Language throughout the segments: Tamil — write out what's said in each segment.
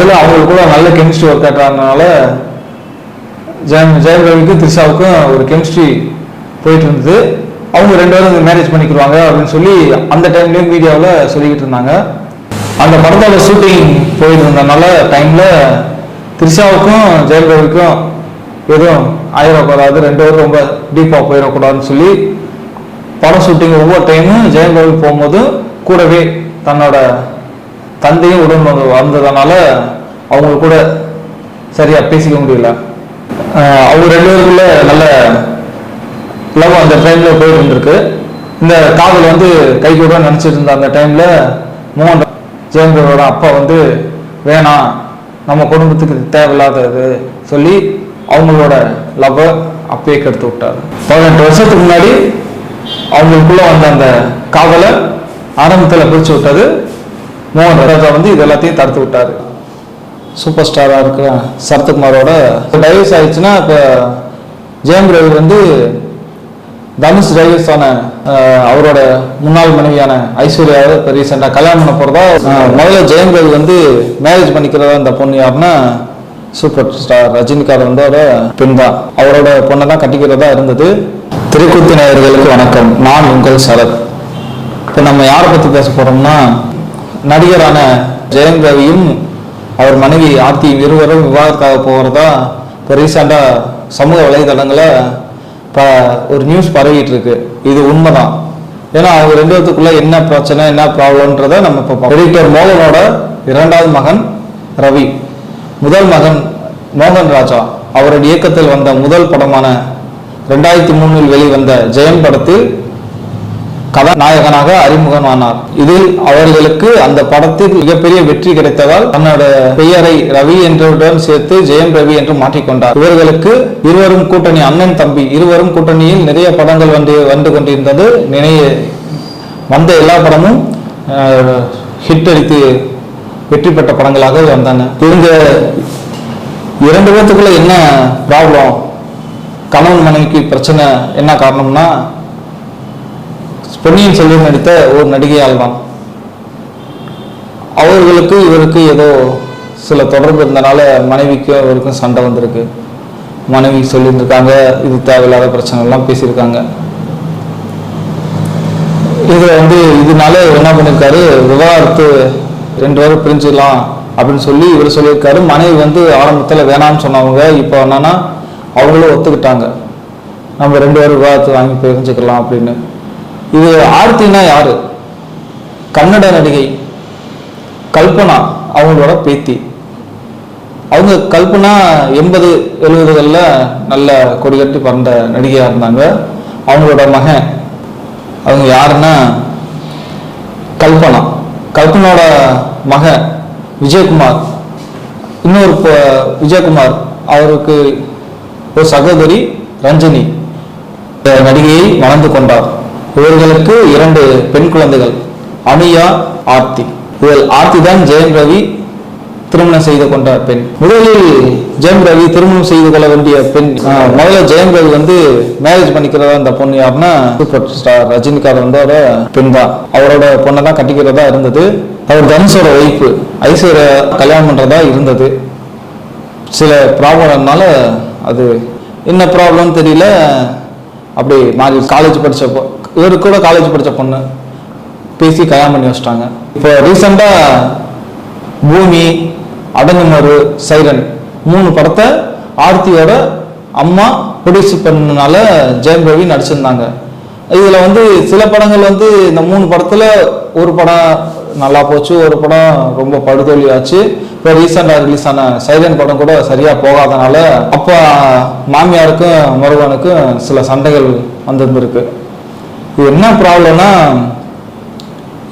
அதில் அவங்களுக்கு கூட நல்ல கெமிஸ்ட்ரி ஒர்க் ஆகிறதுனால ஜெயம் ரவிக்கும் த்ரிஷாவுக்கும் ஒரு கெமிஸ்ட்ரி போயிட்டு இருந்தது. அவங்க 2 பேரும் மேரேஜ் பண்ணிக்கிடுவாங்க அப்படின்னு சொல்லி அந்த டைம்லேயும் மீடியாவில் சொல்லிக்கிட்டு இருந்தாங்க. அந்த படத்தோட ஷூட்டிங் போயிட்டு இருந்ததுனால டைமில் த்ரிஷாவுக்கும் ஜெயம் ரவிக்கும் எதுவும் ஆயிடக்கூடாது, 2 பேரும் ரொம்ப டீப்பாக போயிடக்கூடாதுன்னு சொல்லி படம் ஷூட்டிங் ஒவ்வொரு டைமும் ஜெயம் ரவி போகும்போது கூடவே தன்னோட தந்தையும் உடன் வந்ததுனால அவங்க கூட சரியாக பேசிக்க முடியல. அவங்க 2 பேருக்குள்ள நல்ல லவ் அந்த டைமில் போயிட்டு இருந்திருக்கு. இந்த காதல் வந்து கை கூட நினச்சிட்டு இருந்த அந்த டைமில் மோகன் ஜெயம் ரவியோட அப்பா வந்து வேணாம், நம்ம குடும்பத்துக்கு தேவையில்லாதது சொல்லி அவங்களோட லவ்வை அப்பயே கெடுத்து விட்டார். 18 வருஷத்துக்கு முன்னாடி அவங்களுக்குள்ள வந்த அந்த காதலை ஆரம்பத்தில் பிரித்து விட்டது மோகன் ராஜா வந்து இது எல்லாத்தையும் தடுத்து விட்டார். சூப்பர் ஸ்டாராக இருக்கிற சரத்குமாரோட டைவர்ஸ் ஆயிடுச்சுன்னா இப்போ ஜெயம் ரவி வந்து தனுஷ் டைவர்ஸ் ஆன அவரோட முன்னாள் மனைவியான ஐஸ்வர்யாவை இப்போ ரீசெண்டாக கல்யாணம் பண்ண போகிறதா. முதல்ல ஜெயம் ரவி வந்து மேரேஜ் பண்ணிக்கிறதா இந்த பொண்ணு யாருன்னா சூப்பர் ஸ்டார் ரஜினிகாந்த் வந்தோட பெண் தான். அவரோட பொண்ணை தான் கட்டிக்கிறதா இருந்தது. திருக்கூத்து நேயர்களுக்கு வணக்கம், நான் உங்கள் சரத். இப்போ நம்ம யாரை பற்றி பேச போகிறோம்னா நடிகரான ஜெயம் ரவியும் அவர் மனைவி ஆர்த்தியும் இருவரும் விவாதத்தாக போகிறதா இப்போ ரீசெண்டாக சமூக வலைதளங்களை இப்போ ஒரு நியூஸ் பரவிட்டு இருக்கு. இது உண்மைதான். ஏன்னா அவங்க 2 பேத்துக்குள்ள என்ன பிரச்சனை என்ன ப்ராப்ளம்ன்றதை நம்ம இப்போ எடிட்டர் மோகனோட 2வது மகன் ரவி, முதல் மகன் மோகன் ராஜா அவருடைய இயக்கத்தில் வந்த முதல் படமான 2003 வெளிவந்த ஜெயம் படத்தில் கதாநாயகனாக அறிமுகமானார். இதில் அவர்களுக்கு அந்த படத்தில் மிகப்பெரிய வெற்றி கிடைத்ததால் தன்னோட பெயரை ரவி என்றுடன் சேர்த்து ஜெயம் ரவி என்று மாற்றிக்கொண்டார். இவர்களுக்கு இருவரும் கூட்டணி, அண்ணன் தம்பி இருவரும் கூட்டணியில் நிறைய படங்கள் வந்து கொண்டிருந்தது. வந்த எல்லா படமும் ஹிட் அடித்து வெற்றி பெற்ற படங்களாக வந்தன. இவங்க 2 பேத்துக்குள்ள என்ன ப்ராப்ளம், கணவன் மனைவிக்கு பிரச்சனை என்ன காரணம்னா பொன்னியின் செல்வன் நடித்த ஒரு நடிகையால் தான். அவர்களுக்கு இவருக்கு ஏதோ சில தொடர்பு இருந்தனால மனைவிக்கும் அவருக்கும் சண்டை வந்திருக்கு. மனைவி சொல்லியிருந்திருக்காங்க, இது தேவையில்லாத பிரச்சனை எல்லாம் பேசியிருக்காங்க. இதில் வந்து இதனால என்ன பண்ணியிருக்காரு, விவாகரத்து 2 பேரும் பிரிஞ்சிடலாம் அப்படின்னு சொல்லி இவர் சொல்லியிருக்காரு. மனைவி வந்து ஆரம்பத்தில் வேணாம்னு சொன்னவங்க இப்போ என்னன்னா அவங்களும் ஒத்துக்கிட்டாங்க, நம்ம 2 பேரும் விவாகரத்து வாங்கி பிரிஞ்சுக்கலாம் அப்படின்னு. இது ஆர்த்தினா யாரு, கன்னட நடிகை கல்பனா அவங்களோட பேத்தி. அவங்க கல்பனா 80-70களில் நல்ல கொடிகட்டி பறந்த நடிகையாக இருந்தாங்க. அவங்களோட மகன் அவங்க யாருன்னா கல்பனோட மகன் விஜயகுமார், இன்னொரு விஜயகுமார் அவருக்கு ஒரு சகோதரி ரஞ்சனி நடிகையை மணந்து கொண்டார். இவர்களுக்கு 2 பெண் குழந்தைகள், அனுயா, ஆர்த்தி. இதில் ஆர்த்தி தான் ஜெயம் ரவி திருமணம் செய்து கொண்ட பெண். முதலில் ஜெயம் ரவி திருமணம் செய்து கொள்ள வேண்டிய பெண், முதல்ல ஜெயம் ரவி வந்து மேரேஜ் பண்ணிக்கிறதா இந்த பொண்ணு யாருன்னா சூப்பர் ஸ்டார் ரஜினிகாந்த் வந்தோட பெண் தான். அவரோட பொண்ணை தான் கட்டிக்கிறதா இருந்தது. அவர் தனுஷோட ஒய்ஃபு ஐஸ்வர்யா கல்யாணம் பண்ணுறதா இருந்தது. சில ப்ராப்ளம்னால அது என்ன ப்ராப்ளம்னு தெரியல, அப்படி மாறி காலேஜ் படித்தப்போ இவருக்கு கூட காலேஜ் படித்த பொண்ணு பேசி கல்யாணம் பண்ணி வச்சிட்டாங்க. இப்போ ரீசெண்டாக பூமி, அடங்குமறு, சைரன் 3 படத்தை ஆர்த்தியோட அம்மா ப்ரொடியூஸ் பண்ணனால ஜெயம் ரவி நடிச்சிருந்தாங்க. இதில் வந்து சில படங்கள் வந்து இந்த 3 படத்தில் ஒரு படம் நல்லா போச்சு, ஒரு படம் ரொம்ப படுதோல்வி ஆச்சு. இப்போ ரீசெண்டாக ரிலீஸ் ஆன சைரன் படம் கூட சரியாக போகாதனால அப்போ மாமியாருக்கும் மருமகனுக்கும் சில சண்டைகள் வந்திருந்திருக்கு. இது என்ன ப்ராப்ளம்னா,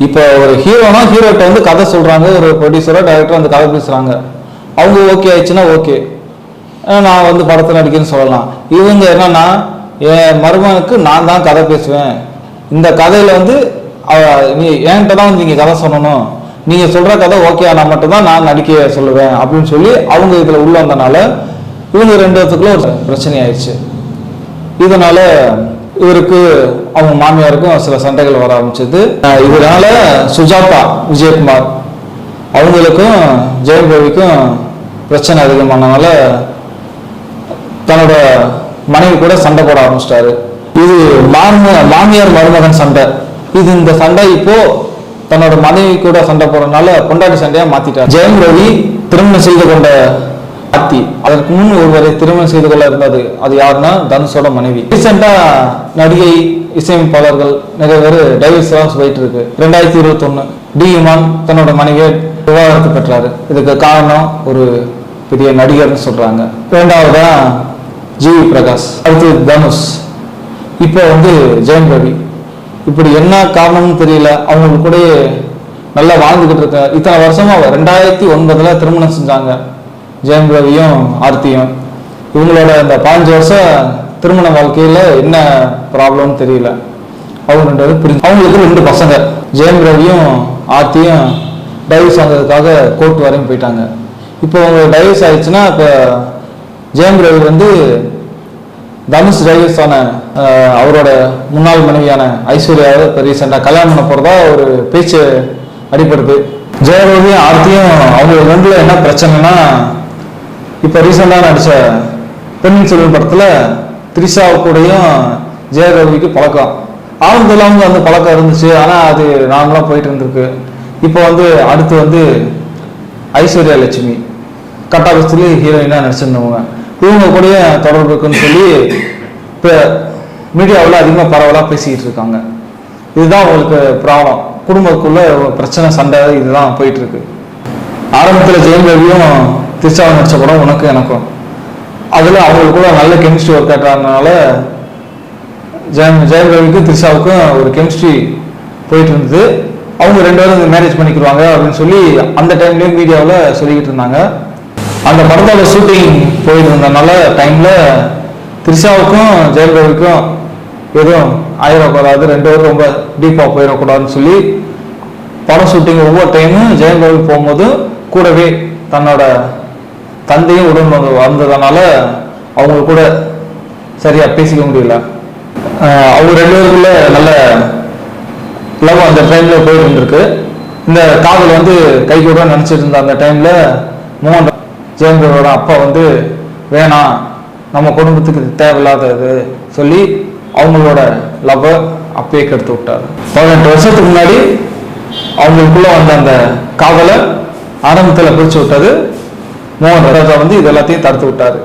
இப்போ ஒரு ஹீரோட்ட வந்து கதை சொல்கிறாங்க, ஒரு ப்ரொடியூசரோ டைரக்டரோ வந்து கதை பேசுகிறாங்க. அவங்க ஓகே ஆயிடுச்சுன்னா ஓகே, நான் வந்து படத்தில் நடிக்கிறேன்னு சொல்லலாம். இவங்க என்னன்னா என் மருமகனுக்கு நான் தான் கதை பேசுவேன், இந்த கதையில் வந்து நீ என்கிட்ட தான் வந்து நீங்கள் கதை சொல்லணும், நீங்கள் சொல்கிற கதை ஓகே ஆனால் மட்டும்தான் நான் நடிக்க சொல்லுவேன் அப்படின்னு சொல்லி அவங்க இதில் உள்ள வந்தனால இவங்க 2 பேத்துக்குள்ள ஒரு பிரச்சனை ஆயிடுச்சு. இதனால இவருக்கு அவங்க மாமியாருக்கும் சில சண்டைகள் வர ஆரம்பிச்சது. இதனால சுஜாதா விஜயகுமார் அவங்களுக்கும் ஜெயம் ரவிக்கும் பிரச்சனை அதிகமானனால தன்னோட மனைவி கூட சண்டை போட ஆரம்பிச்சிட்டாரு. இது மாமியார் மருமகன் சண்டை. இந்த சண்டை இப்போ தன்னோட மனைவி கூட சண்டை போறதுனால கொண்டாடி சண்டையா மாத்திட்டார். ஜெயம் ரவி திருமணம் செய்து கொண்ட ஆர்த்தி, அதற்கு முன் ஒருவரை திருமணம் செய்து கொள்ள இருந்தது. அது யாருன்னா தனுஷோட மனைவி. ரீசெண்டா நடிகை, இசையமைப்பாளர்கள் நிறைய பேர் டைவர்ஸ் போயிட்டு இருக்கு. 2021 டி இமான் தன்னோட மனைவியை விவாகரத்து பெற்றாரு. இதுக்கு காரணம் ஒரு பெரிய நடிகர்னு சொல்றாங்க. இரண்டாவதா ஜிவி பிரகாஷ், அடுத்து தனுஷ், இப்போ ஜெயம் ரவி. இப்படி என்ன காரணம்னு தெரியல, அவங்களுக்கு கூட நல்லா வாழ்ந்துகிட்டு இருக்க. இத்தனை வருஷமா 2009 திருமணம் செஞ்சாங்க ஜெயம் ரவியும் ஆர்த்தியும். இவங்களோட இந்த 15 வருஷம் திருமண வாழ்க்கையில என்ன ப்ராப்ளம்னு தெரியல. அவங்க 2 பேரும் பிரிஞ்சு, அவங்களுக்கு 2 பசங்க. ஜெயம் ரவியும் ஆர்த்தியும் டைவர்ஸ் ஆனதுக்காக கோர்ட் வரையும் போயிட்டாங்க. இப்போ அவங்க டைவர்ஸ் ஆயிடுச்சுன்னா இப்போ ஜெயம் ரவி தனுஷ் டைவர்ஸ் ஆன அவரோட முன்னாள் மனைவியான ஐஸ்வர்யாவை இப்போ ரீசெண்டாக கல்யாணம் பண்ண போறதா ஒரு பேச்சு அடிப்படுது. ஜெயம் ரவியும் ஆர்த்தியும் அவங்க 2ல என்ன பிரச்சனைனா, இப்போ ரீசெண்டாக நடிச்ச பொன்னியின் செல்வன் படத்துல த்ரிஷாவு கூடயும் ஜெயம் ரவிக்கு பழக்கம். ஆரம்பத்தில் அவங்க பழக்கம் இருந்துச்சு, ஆனால் அது நார்மலாக போயிட்டு இருந்திருக்கு. இப்போ அடுத்து ஐஸ்வர்யா லட்சுமி கட்டாபஸ்திலே ஹீரோயினா நடிச்சிருந்தவங்க, இவங்க கூட தொடர்பு இருக்குன்னு சொல்லி இப்போ மீடியாவில் அதிகமாக பரவலாக பேசிக்கிட்டு இருக்காங்க. இதுதான் அவங்களுக்கு ப்ராப்ளம். குடும்பத்துக்குள்ள பிரச்சனை, சண்டை இதுதான் போயிட்டு இருக்கு. ஆரம்பத்தில் ஜெயம் ரவியும் த்ரிஷாவும் நடிச்ச படம் உனக்கு எனக்கும், அதில் அவங்களுக்கு கூட நல்ல கெமிஸ்ட்ரி ஒர்க் ஆகிறதுனால ஜெயம் ரவிக்கும் த்ரிஷாவுக்கும் ஒரு கெமிஸ்ட்ரி போயிட்டு இருந்தது. அவங்க 2 பேரும் மேரேஜ் பண்ணிக்கிடுவாங்க அப்படின்னு சொல்லி அந்த டைம்லேயும் மீடியாவில் சொல்லிக்கிட்டு இருந்தாங்க. அந்த படத்தோட ஷூட்டிங் போயிட்டு இருந்ததுனால டைம்ல த்ரிஷாவுக்கும் ஜெயம் ரவிக்கும் எதுவும் ஆயிடக்கூடாது, 2 பேரும் ரொம்ப டீப்பாக போயிடக்கூடாதுன்னு சொல்லி படம் ஷூட்டிங் ஒவ்வொரு டைமும் ஜெயம் ரவி போகும்போது கூடவே தன்னோட தந்தையும் உடன் வந்ததுனால அவங்க கூட சரியா பேசிக்க முடியல. அவங்க 2 பேருக்குள்ள நல்ல லவ் அந்த டைம்ல போயிட்டு இருந்திருக்கு. இந்த காதல் கை கூட நினைச்சிட்டு இருந்த அந்த டைம்ல மோகன் ஜெயம் ரவியோட அப்பா வேணாம், நம்ம குடும்பத்துக்கு தேவையில்லாதது சொல்லி அவங்களோட லவ் அப்பயே கெடுத்து விட்டாரு. 18 வருஷத்துக்கு முன்னாடி அவங்களுக்குள்ள அந்த காதலை ஆரம்பத்தில் பிரிச்சு விட்டது மோகன் ராஜா இது எல்லாத்தையும் தடுத்து விட்டாரு.